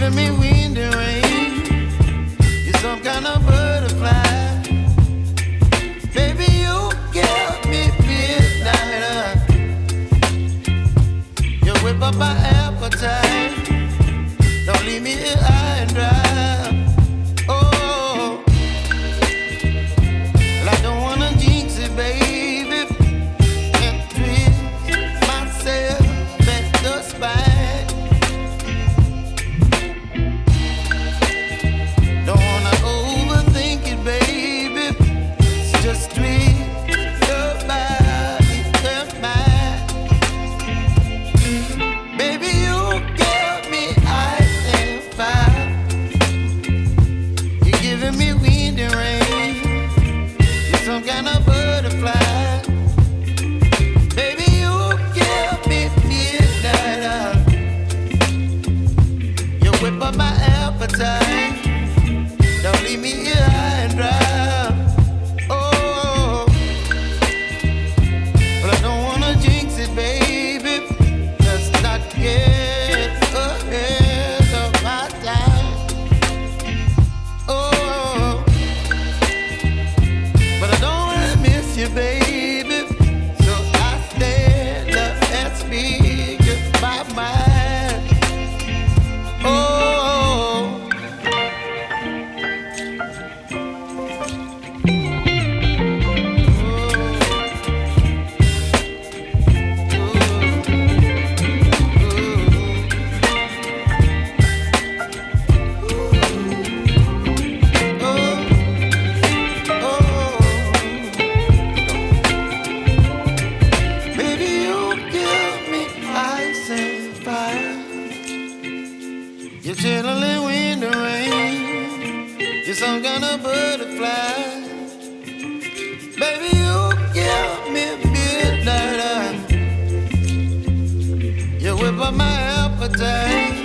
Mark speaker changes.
Speaker 1: giving me wind and rain. You're some kind of butterfly. Baby, you give me midnight. You whip up my appetite. Don't leave me here high and dry. Oh, well, I don't wanna jinx it, baby, and twist myself at the spine. Don't wanna overthink it, baby. It's just twist your body and mine. Baby, you give me ice and fire. You're giving me wind and rain. You're some kind of butterfly. Baby, you give me midnight. You whip up my appetite. Don't leave me here high and dry. Oh, but I don't wanna jinx it, baby. Let's not get ahead of my time. Oh, but I don't wanna miss you, baby. So I stand up and speak my mind. Oh. Baby, you give me ice and fire. You're chilling wind and rain. You're some kind of butterfly. Baby, you give me midnight. You whip up my appetite.